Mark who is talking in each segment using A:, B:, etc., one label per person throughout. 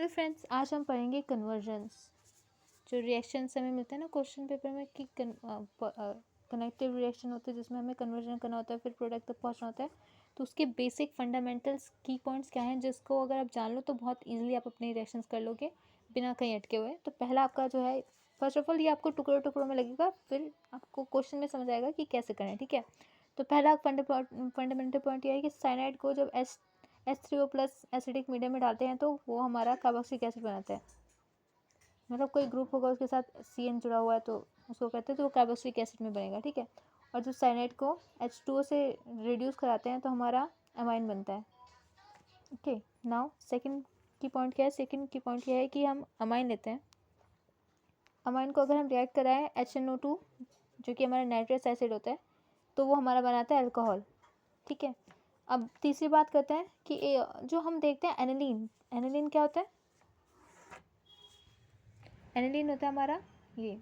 A: Hello friends, आज हम पढ़ेंगे कन्वर्जन्स। जो रिएक्शंस हमें मिलते हैं ना क्वेश्चन पेपर में कि कनेक्टिव रिएक्शन होते हैं जिसमें हमें कन्वर्जन करना होता है, फिर प्रोडक्ट तक पहुंचना होता है। तो उसके बेसिक फंडामेंटल्स की पॉइंट्स क्या हैं, जिसको अगर आप जान लो तो बहुत इजीली आप अपने रिएक्शंस कर लोगे बिना कहीं अटके हुए। तो पहला आपका जो है, फर्स्ट ऑफ ऑल ये आपको टुकड़ों टुकड़ों में लगेगा, फिर आपको क्वेश्चन में समझ आएगा कि कैसे करें। ठीक है, तो पहला फंडामेंटल पॉइंट ये है कि साइनाइड को जब H3O प्लस एसिडिक मीडियम में डालते हैं तो वो हमारा कार्बोक्सिलिक एसिड बनाता है। मतलब कोई ग्रुप होगा उसके साथ CN जुड़ा हुआ है तो उसको कहते हैं, तो वो कार्बोक्सिलिक एसिड में बनेगा। ठीक है, और जब साइनाइड को H2O से रिड्यूस कराते हैं तो हमारा अमाइन बनता है। ओके, नाउ सेकंड की पॉइंट क्या है? सेकंड की पॉइंट ये है कि हम अमाइन लेते हैं। अमाइन को अगर हम रिएक्ट कराएं HNO2 जो कि हमारा नाइट्रस एसिड होता है तो वो हमारा बनाता है अल्कोहल। ठीक है, अब तीसरी बात करते हैं कि जो हम देखते हैं एनिलीन। एनिलीन क्या होता है? एनिलीन होता है हमारा ये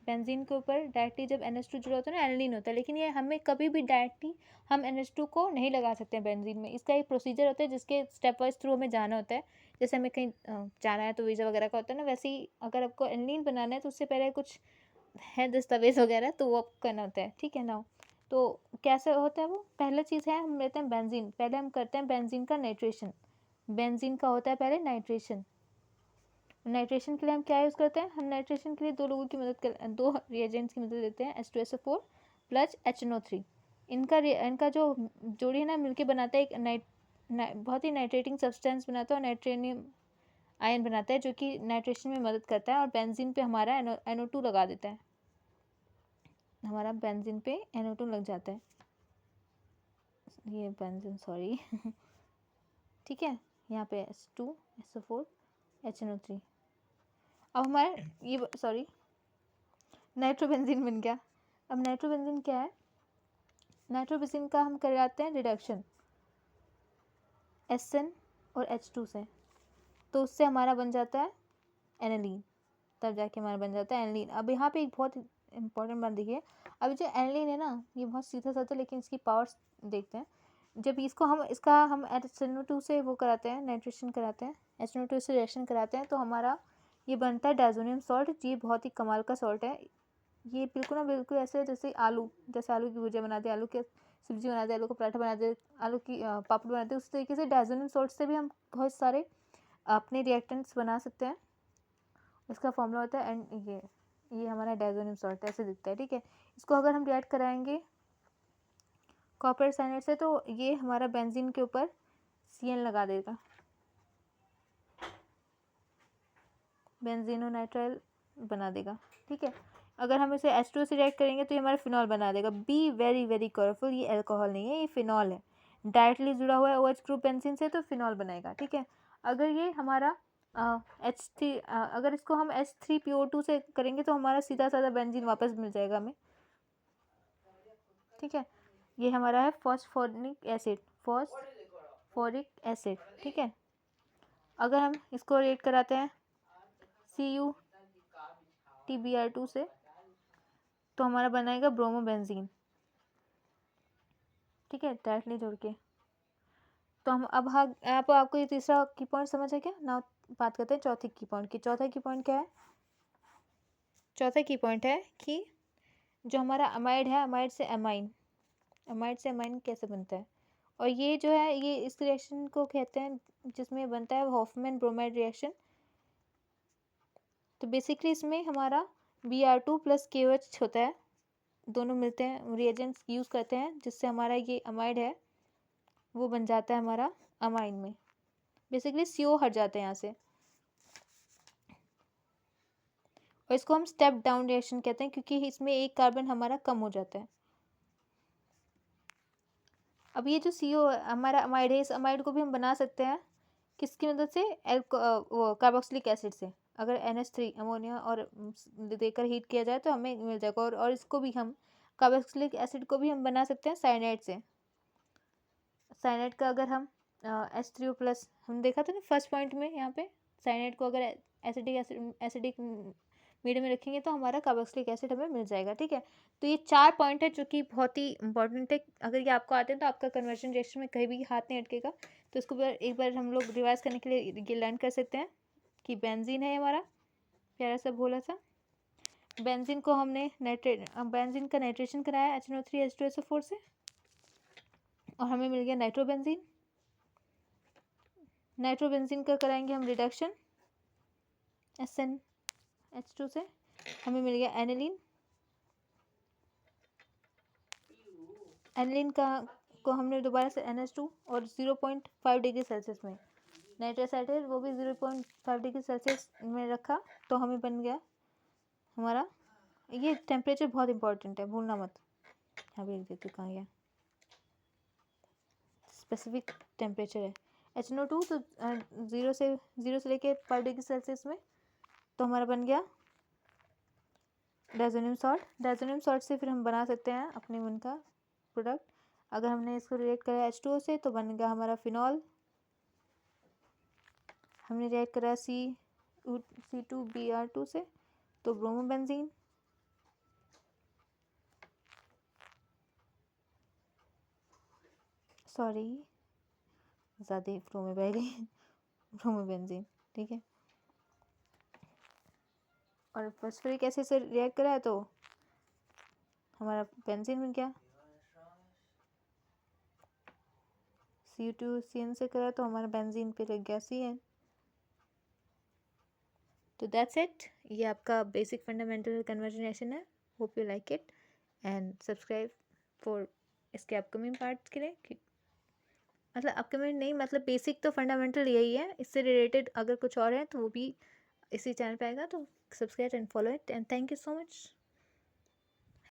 A: बेंजीन के ऊपर डायरेक्टली जब NH2 जुड़ा होता है ना, एनिलीन होता है। लेकिन ये हमें कभी भी डायरेक्टली हम NH2 को नहीं लगा सकते हैं बेंजीन में। इसका एक प्रोसीजर होता है जिसके स्टेप वाइज थ्रू हमें जाना होता है। जैसे हमें कहीं जाना है तो वीज़ा वगैरह का होता है ना, वैसे ही अगर आपको एनिलीन बनाना है तो उससे पहले कुछ है दस्तावेज वगैरह, तो वो करना होता है। ठीक है ना, तो कैसे होता है वो? पहला चीज़ है हम लेते हैं बेंजीन। पहले हम करते हैं बेंजीन का नाइट्रेशन। बेंजीन का होता है पहले नाइट्रेशन। नाइट्रेशन के लिए हम क्या यूज़ करते हैं? हम नाइट्रेशन के लिए दो रिएजेंट्स की मदद लेते हैं, H2SO4 प्लस HNO3। इनका जो जोड़ी है ना मिलके बनाता है एक बहुत ही नाइट्रेटिंग सब्सटेंस बनाता है और नाइट्रेनियम आयन बनाता है जो कि नाइट्रेशन में मदद करता है और बेंजीन पे हमारा NO2 लगा देता है। हमारा बेंजीन पे NO2 लग जाता है, ये बेंजीन सॉरी ठीक है, यहाँ पे H2SO4 HNO3। अब हमारे ये सॉरी नाइट्रोबेंजीन बन गया। अब नाइट्रोबेंजीन क्या है? नाइट्रोबेंजीन का हम करवाते हैं रिडक्शन SN और H2 से, तो उससे हमारा बन जाता है एनिलीन। तब जाके हमारा बन जाता है एनिलीन। अब यहाँ पे एक बहुत इंपॉर्टेंट बात देखिए, अब जो एनिलीन है ना ये बहुत सीधा साधा, लेकिन इसकी पावर्स देखते हैं। जब इसका हम HNO2 से वो कराते हैं, नाइट्रेशन कराते हैं, HNO2 से रिएक्शन कराते हैं तो हमारा ये बनता है डायज़ोनियम सॉल्ट। ये बहुत ही कमाल का सॉल्ट है। ये बिल्कुल ना बिल्कुल ऐसे जैसे आलू की भुजिया बनाते हैं, आलू के सब्जी बनाते हैं, आलू का पराठा बनाते हैं, आलू की पापड़ बनाते हैं, उस तरीके से डायज़ोनियम सॉल्ट से भी हम बहुत सारे अपने रिएक्टेंट्स बना सकते हैं। इसका फॉर्मूला होता है एंड ये हमारा डायज़ोनियम सॉल्ट ऐसे दिखता है। ठीक है, इसको अगर हम रिएक्ट कराएंगे कॉपर साइनाइड से तो ये हमारा बेंजीन के ऊपर CN लगा देगा, बेंजीनोनाइट्राइल बना देगा। ठीक है, अगर हम इसे H2 से रिएक्ट करेंगे तो ये हमारा फिनॉल बना देगा। बी वेरी वेरी केयरफुल, ये अल्कोहल नहीं है, ये फिनॉल है। डायरेक्टली जुड़ा हुआ है OH ग्रुप बेंजीन से तो फिनॉल बनेगा। ठीक है, अगर ये हमारा अगर इसको हम H3PO2 से करेंगे तो हमारा सीधा साधा बेंजीन वापस मिल जाएगा हमें। ठीक है, ये हमारा है फॉस्फोरिक एसिड। ठीक है, अगर हम इसको रिएक्ट कराते हैं CuTbr2 से तो हमारा बनाएगा ब्रोमोबेंजीन। ठीक है, डायरेक्टली जोड़ के। तो हम अब आपको ये तीसरा की पॉइंट समझ है क्या? ना बात करते हैं चौथे की पॉइंट की। चौथा की पॉइंट क्या है? चौथा की पॉइंट है कि जो हमारा अमाइड है, अमाइड से अमाइन कैसे बनता है। और ये जो है ये इस रिएक्शन को कहते हैं जिसमें बनता है हॉफमैन ब्रोमाइड रिएक्शन। तो बेसिकली इसमें हमारा Br2 प्लस KOH होता है, दोनों मिलते हैं, रिएजेंट्स यूज़ करते हैं जिससे हमारा ये अमाइड है वो बन जाता है हमारा अमाइन में। बेसिकली CO हट जाते हैं यहाँ से, और इसको हम स्टेप डाउन रिएक्शन कहते हैं क्योंकि इसमें एक कार्बन हमारा कम हो जाता है। अब ये जो CO हमारा अमाइड है, इस अमाइड को भी हम बना सकते हैं किसकी मदद से? कार्बोक्सिलिक एसिड से। अगर NH3 अमोनिया और देकर हीट किया जाए तो हमें मिल जाएगा। और इसको भी हम कार्बोक्सिलिक एसिड को भी हम बना सकते हैं साइनाइड से। साइनाइड का अगर हम H3O प्लस हम देखा था ना फर्स्ट पॉइंट में, यहाँ पे साइनाइड को अगर एसिडिक मीडियम में रखेंगे तो हमारा कार्बोक्सिलिक एसिड हमें मिल जाएगा। ठीक है, तो ये 4 पॉइंट है जो कि बहुत ही इंपॉर्टेंट है। अगर ये आपको आते हैं तो आपका कन्वर्जन रिएक्शन में कहीं भी हाथ नहीं अटकेगा। तो इसको एक बार हम लोग रिवाइज करने के लिए ये लर्न कर सकते हैं कि बेंजीन है हमारा प्यारा सा भोला सा। बेंजीन को हमने बेंजीन का नाइट्रेशन कराया HNO3H2SO4 से और हमें मिल गया नाइट्रोबेंजीन। नाइट्रोबेंजीन का कराएंगे हम रिडक्शन SnH2 से, हमें मिल गया एनिलीन। एनिलीन का को हमने दोबारा से NH2 और 0.5 डिग्री सेल्सियस में नाइट्रस एसिड वो भी 0.5 डिग्री सेल्सियस में रखा, तो हमें बन गया हमारा, ये टेम्परेचर बहुत इंपॉर्टेंट है, भूलना मत। अभी लिख देती हूँ कहाँ गया, स्पेसिफिक टेम्परेचर है HNO2 तो 0 से लेके 5 डिग्री सेल्सियस में, तो हमारा बन गया डायज़ोनियम सॉल्ट। डायज़ोनियम सॉल्ट से फिर हम बना सकते हैं अपने मन का प्रोडक्ट। अगर हमने इसको रिएक्ट करा H2O से तो बन गया हमारा फिनॉल। हमने रिएक्ट करा C2Br2 से तो ब्रोमोबेंजीन। सॉरी ज़्यादा फ्लो में बह गई ब्रोमोबेंजीन, ठीक है। और फॉस्फोरिक एसिड से रिएक्ट करा है तो हमारा बेंजीन बन गया। Cu2Cn से करा तो हमारा बेंजीन पे लग गया Cn। तो दैट्स इट, ये आपका बेसिक फंडामेंटल कन्वर्जन रिएक्शन है। Hope you like it and subscribe for इसके अपकमिंग पार्ट्स के लिए। मतलब अपकमिंग नहीं, मतलब बेसिक तो फंडामेंटल यही है, इससे रिलेटेड अगर कुछ और है तो वो भी इसी चैनल पे आएगा, तो subscribe and follow it and thank you so much.